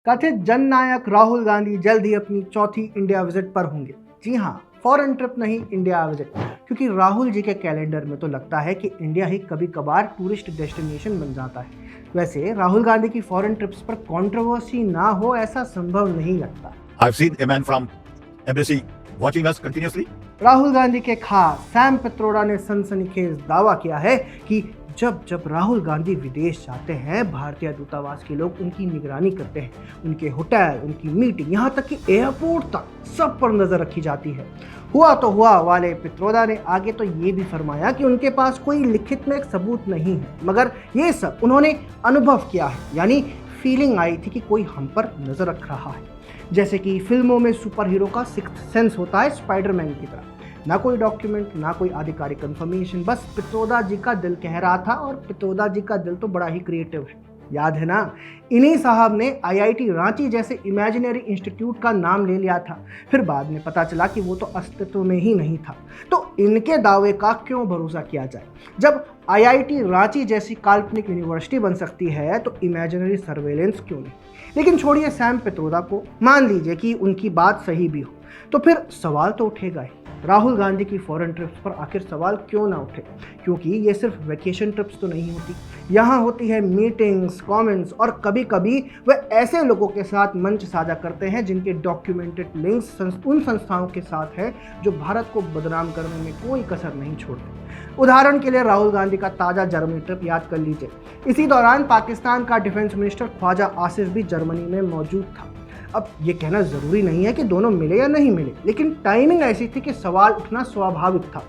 कथित जननायक राहुल गांधी जल्द ही अपनी चौथी इंडिया विजिट पर होंगे। जी हाँ, फॉरेन ट्रिप नहीं, इंडिया विजिट। क्योंकि राहुल जी के कैलेंडर में तो लगता है कि इंडिया ही कभी कभार टूरिस्ट डेस्टिनेशन बन जाता है। वैसे राहुल गांधी की फॉरेन ट्रिप्स पर कंट्रोवर्सी ना हो, ऐसा संभव नहीं लगता। I've seen a man from embassy watching us continuously. Rahul Gandhi के खास सैम पित्रोड़ा ने सनसनीखेज दावा किया है कि जब जब राहुल गांधी विदेश जाते हैं, भारतीय दूतावास के लोग उनकी निगरानी करते हैं। उनके होटल, उनकी मीटिंग, यहाँ तक कि एयरपोर्ट तक सब पर नजर रखी जाती है। हुआ तो हुआ वाले पित्रोदा ने आगे तो ये भी फरमाया कि उनके पास कोई लिखित में एक सबूत नहीं है, मगर ये सब उन्होंने अनुभव किया है। यानी फीलिंग आई थी कि कोई हम पर नजर रख रहा है, जैसे कि फिल्मों में सुपर हीरो का सिक्स्थ सेंस होता है, स्पाइडरमैन की तरह। ना कोई डॉक्यूमेंट, ना कोई आधिकारिक कंफर्मेशन, बस पित्रोदा जी का दिल कह रहा था। और पित्रोदा जी का दिल तो बड़ा ही क्रिएटिव है, याद है ना? इन्हीं साहब ने आईआईटी रांची जैसे इमेजिनरी इंस्टीट्यूट का नाम ले लिया था, फिर बाद में पता चला कि वो तो अस्तित्व में ही नहीं था। तो इनके दावे का क्यों भरोसा किया जाए? जब आईआईटी रांची जैसी काल्पनिक यूनिवर्सिटी बन सकती है तो इमेजिनरी सर्वेलेंस क्यों नहीं? लेकिन छोड़िए सैम पित्रोदा को, मान लीजिए कि उनकी बात सही भी हो, तो फिर सवाल तो उठेगा ही। राहुल गांधी की फॉरेन ट्रिप्स पर आखिर सवाल क्यों ना उठे? क्योंकि ये सिर्फ वेकेशन ट्रिप्स तो नहीं होती, यहाँ होती है मीटिंग्स, कमेंट्स, और कभी कभी वे ऐसे लोगों के साथ मंच साझा करते हैं जिनके डॉक्यूमेंटेड लिंक्स उन संस्थाओं के साथ है जो भारत को बदनाम करने में कोई कसर नहीं छोड़ते। उदाहरण के लिए राहुल गांधी का ताज़ा जर्मनी ट्रिप याद कर लीजिए। इसी दौरान पाकिस्तान का डिफेंस मिनिस्टर ख्वाजा आसिफ भी जर्मनी में मौजूद था। अब ये कहना ज़रूरी नहीं है कि दोनों मिले या नहीं मिले, लेकिन टाइमिंग ऐसी थी कि सवाल उठना स्वाभाविक था।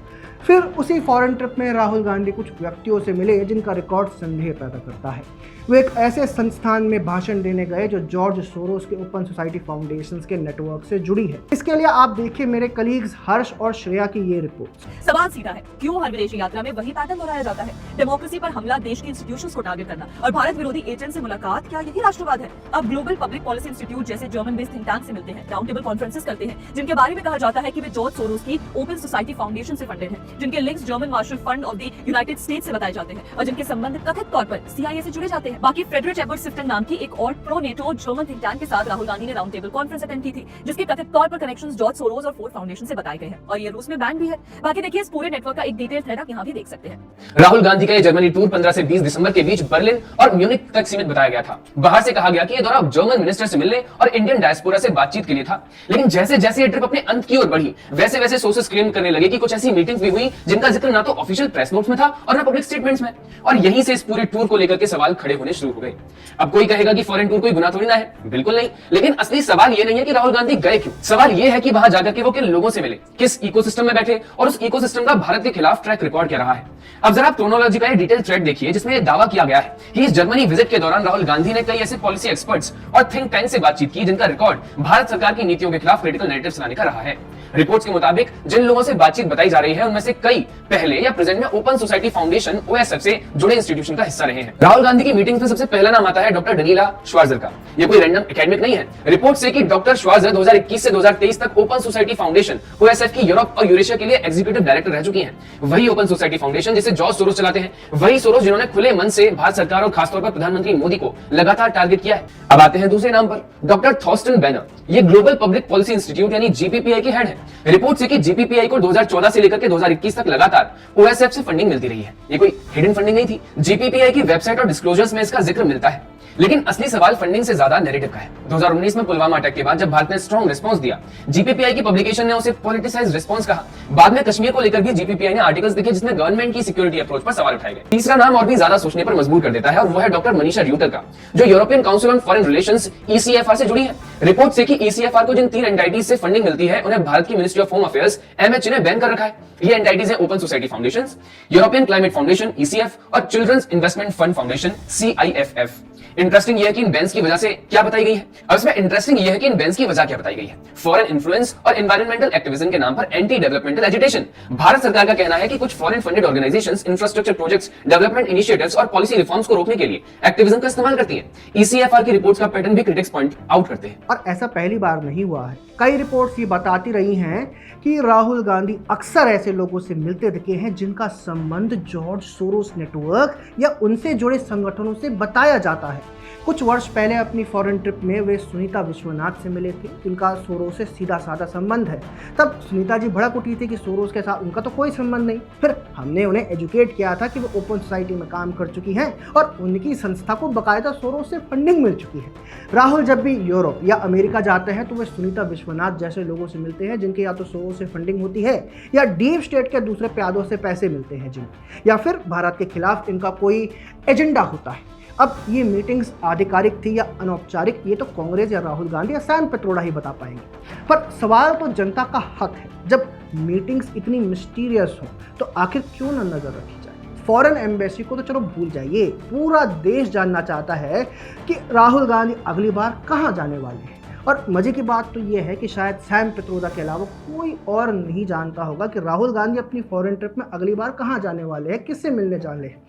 फिर उसी फॉरेन ट्रिप में राहुल गांधी कुछ व्यक्तियों से मिले जिनका रिकॉर्ड संदेह पैदा करता है। वे एक ऐसे संस्थान में भाषण देने गए जो जॉर्ज सोरोस के ओपन सोसाइटी फाउंडेशन के नेटवर्क से जुड़ी है। इसके लिए आप देखिए मेरे कलीग्स हर्ष और श्रेया की ये रिपोर्ट। सवाल सीधा है, क्यों हर विदेशी यात्रा में वही पैटर्न दोहराया जाता है? डेमोक्रेसी पर हमला, देश के इंस्टीट्यूशंस को टारगेट करना और भारत विरोधी एजेंट से मुलाकात, क्या यही राष्ट्रवाद है? अब ग्लोबल पब्लिक पॉलिसी इंस्टीट्यूट जैसे जर्मन बेस्ड थिंक टैंक से मिलते हैं, राउंड टेबल कॉन्फ्रेंसेस करते हैं, जिनके बारे में कहा जाता है कि वे जॉर्ज सोरोस की ओपन सोसाइटी फाउंडेशन से फंडेड हैं, जिनके links German Marshall Fund of the United States से बताए जाते हैं और जिनके संबंध कथित तौर पर सीआईए से जुड़े जाते हैं। बाकी फ्रेडरिक एबर्ट सिफ्टन नाम की एक और pro NATO German think tank के साथ राहुल गांधी ने राउंड टेबल कॉन्फ्रेंस अटेंड की थी, जिसके कथित तौर पर कनेक्शंस जॉर्ज सोरोस और फोर्ड फाउंडेशन से बताए गए हैं और ये रूस में बैन भी है। बाकी देखिए इस पूरे नेटवर्क का एक डिटेल थ्रेड आप यहाँ भी देख सकते हैं। राहुल गांधी का ये जर्मनी टूर 15 से 20 दिसंबर के बीच बर्लिन और म्यूनिख तक सीमित बताया गया था। बाहर से कहा गया कि ये दौरा जर्मन मिनिस्टर से मिलने और इंडियन डायस्पोरा से बातचीत के लिए था। लेकिन जैसे जैसे ये ट्रिप अपने अंत की ओर बढ़ी, वैसे वैसे सोर्सेस क्लेम करने लगे कि कुछ ऐसी मीटिंग्स भी हुई जिनका जिक्र ना तो ऑफिशियल प्रेस नोट्स में था और ना पब्लिक स्टेटमेंट्स में। और यहीं से इस पूरे टूर को लेकर के सवाल खड़े होने शुरू हो गए। अब कोई कहेगा कि फॉरेन टूर कोई गुनाह थोड़ी ना है, बिल्कुल नहीं। लेकिन असली सवाल ये नहीं है कि राहुल गांधी गए क्यों। सवाल ये है कि वहां जाकर के वो किन लोगों से मिले, किस इकोसिस्टम में बैठे और उस इकोसिस्टम का भारत के खिलाफ ट्रैक रिकॉर्ड क्या रहा है। अब जरा क्रोनोलॉजी का डिटेल थ्रेड देखिए, जिसमें दावा किया गया है कि इस जर्मनी विजिट के दौरान राहुल गांधी ने कई ऐसे पॉलिसी एक्सपर्ट्स और थिंक टैंक से बातचीत की जिनका रिकॉर्ड भारत सरकार की नीतियों के खिलाफ क्रिटिकल नैरेटिव्स लाने का रहा है। रिपोर्ट्स के मुताबिक जिन लोगों से बातचीत बताई जा रही है उनमें से कई पहले या प्रेजेंट में ओपन सोसाइटी फाउंडेशन ओएसएफ से जुड़े इंस्टीट्यूशन का हिस्सा रहे हैं। राहुल गांधी की मीटिंग्स में सबसे पहला नाम आता है डॉक्टर डनीला श्वार्जर का। ये कोई रैंडम एकेडमिक नहीं है। रिपोर्ट से कि डॉक्टर श्वार्जर 2021 से 2023 तक ओपन सोसाइटी फाउंडेशन ओएसएफ की यूरोप और यूरेशिया के लिए एग्जीक्यूटिव डायरेक्टर रह चुकी हैं। वही ओपन सोसाइटी फाउंडेशन जिसे जॉर्ज सोरोस चलाते हैं, वही सोरोस जिन्होंने खुले मन से भारत सरकार और खासतौर पर प्रधानमंत्री मोदी को लगातार टारगेट किया है। अब आते हैं दूसरे नाम पर, डॉक्टर थॉर्स्टन बैनर। ये ग्लोबल पब्लिक पॉलिसी इंस्टीट्यूट यानी जीपीपीआई के हेड है। रिपोर्ट से कि जीपीपीआई को 2014 से लेकर के 2021 तक लगातार ओएसएफ से फंडिंग मिलती रही है। ये कोई हिडन फंडिंग नहीं थी। जीपीपीआई की वेबसाइट और डिस्क्लोजर्स में इसका जिक्र मिलता है। लेकिन असली सवाल फंडिंग से ज्यादा नैरेटिव का है। 2019 में पुलवामा अटैक के बाद जब भारत ने स्ट्रॉन्ग रिस्पांस दिया, जीपीपीआई की पब्लिकेशन ने उसे पॉलिटिसाइज्ड रिस्पांस कहा। बाद में कश्मीर को लेकर भी जीपीपीआई ने आर्टिकल्स लिखे जिसमें गवर्नमेंट की सिक्योरिटी अप्रोच पर सवाल उठाए गए। तीसरा नाम और भी ज्यादा सोचने पर मजबूर कर देता है और वो है डॉक्टर मनीषा र्यूटर का, जो European Council on Foreign Relations ECFR से जुड़ी है। रिपोर्ट से कि ईसीएफआर को जिन 3 एंटाइटीज से फंडिंग मिलती है उन्हें भारत की Ministry of Home Affairs MH ने बैन कर रखा है। ये एंटाइटीज है Open society Foundation, European Climate Foundation ECF और Children's Investment Fund Foundation CIFF. Interesting ये है कि इन बैन्स की वजह से क्या बताई गई है। अब इसमें इंटरेस्टिंग ये है कि इन बैन्स की वजह क्या बताई गई है। फॉरेन इन्फ्लुएंस और एनवायरमेंटल एक्टिविज्म के नाम पर एंटी डेवलपमेंटल एजिटेशन। भारत सरकार का कहना है कि कुछ foreign funded organisations infrastructure projects, development initiatives और पॉलिसी रिफॉर्म्स को रोकने के लिए एक्टिविज्म का इस्तेमाल करती है। ईसीएफआर की रिपोर्ट्स का पैटर्न भी क्रिटिक्स पॉइंट आउट करते हैं। और ऐसा पहली बार नहीं हुआ है। कई रिपोर्ट्स ये बताती रही हैं कि राहुल गांधी अक्सर ऐसे लोगों से मिलते दिखे हैं जिनका संबंध जॉर्ज सोरोस नेटवर्क या उनसे जुड़े संगठनों से बताया जाता है। कुछ वर्ष पहले अपनी फॉरेन ट्रिप में वे सुनीता विश्वनाथ से मिले थे, जिनका सोरोस से सीधा साधा संबंध है। तब सुनीता जी भड़क उठी थी कि सोरोस के साथ उनका तो कोई संबंध नहीं। फिर हमने उन्हें एजुकेट किया था कि वो ओपन सोसाइटी में काम कर चुकी हैं और उनकी संस्था को बाकायदा सोरोस से फंडिंग मिल चुकी है। राहुल जब भी यूरोप या अमेरिका जाते हैं तो वे सुनीता विश्वनाथ जैसे लोगों से मिलते हैं जिनके या तो सोरोस से फंडिंग होती है या डीप स्टेट के दूसरे प्यादों से पैसे मिलते हैं जिन्हें, या फिर भारत के खिलाफ इनका कोई एजेंडा होता है। अब ये मीटिंग्स आधिकारिक थी या अनौपचारिक, ये तो कांग्रेस या राहुल गांधी या सैम पित्रोड़ा ही बता पाएंगे। पर सवाल तो जनता का हक है, जब मीटिंग्स इतनी मिस्टीरियस हो तो आखिर क्यों न नजर रखी जाए। फॉरेन एम्बेसी को तो चलो भूल जाइए, पूरा देश जानना चाहता है कि राहुल गांधी अगली बार कहाँ जाने वाले हैं। और मजे की बात तो ये है कि शायद सैम पित्रोदा के अलावा कोई और नहीं जानता होगा कि राहुल गांधी अपनी फॉरेन ट्रिप में अगली बार कहाँ जाने वाले हैं, किससे मिलने जाने हैं।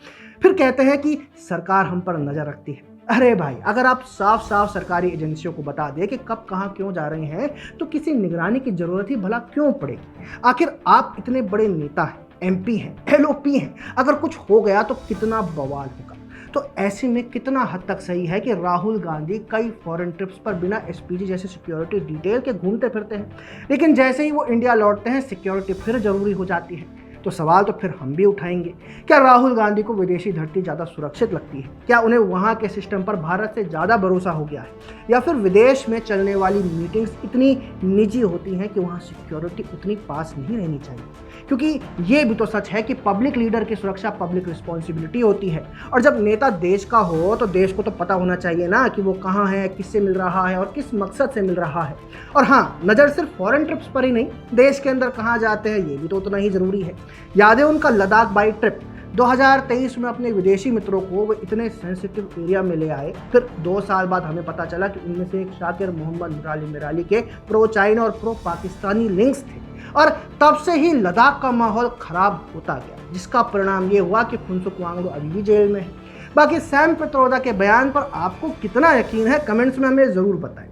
फिर कहते हैं कि सरकार हम पर नज़र रखती है। अरे भाई, अगर आप साफ साफ सरकारी एजेंसियों को बता दें कि कब कहाँ क्यों जा रहे हैं तो किसी निगरानी की जरूरत ही भला क्यों पड़ेगी। आखिर आप इतने बड़े नेता हैं, MP हैं, LOP हैं, अगर कुछ हो गया तो कितना बवाल होगा। तो ऐसे में कितना हद तक सही है कि राहुल गांधी कई फॉरेन ट्रिप्स पर बिना SPG जैसे सिक्योरिटी डिटेल के घूमते फिरते हैं, लेकिन जैसे ही वो इंडिया लौटते हैं सिक्योरिटी फिर जरूरी हो जाती है। तो सवाल तो फिर हम भी उठाएंगे, क्या राहुल गांधी को विदेशी धरती ज़्यादा सुरक्षित लगती है? क्या उन्हें वहाँ के सिस्टम पर भारत से ज़्यादा भरोसा हो गया है? या फिर विदेश में चलने वाली मीटिंग्स इतनी निजी होती हैं कि वहाँ सिक्योरिटी उतनी पास नहीं रहनी चाहिए? क्योंकि ये भी तो सच है कि पब्लिक लीडर की सुरक्षा पब्लिक रिस्पॉन्सिबिलिटी होती है, और जब नेता देश का हो तो देश को तो पता होना चाहिए ना कि वो कहाँ है, किससे मिल रहा है और किस मकसद से मिल रहा है। और हाँ, नज़र सिर्फ फॉरेन ट्रिप्स पर ही नहीं, देश के अंदर कहाँ जाते हैं ये भी तो उतना ही ज़रूरी है। याद है उनका लद्दाख बाई ट्रिप 2023 में अपने विदेशी मित्रों को वो इतने सेंसिटिव एरिया में ले आए, फिर 2 साल बाद हमें पता चला कि उनमें से एक शाकिर मोहम्मद मिराली के प्रो चाइना और प्रो पाकिस्तानी लिंक्स थे, और तब से ही लद्दाख का माहौल खराब होता गया, जिसका परिणाम ये हुआ कि फुनसुक वांगडू अभी भी जेल में है। बाकी सैम पित्रोदा के बयान पर आपको कितना यकीन है, कमेंट्स में हमें ज़रूर बताएं।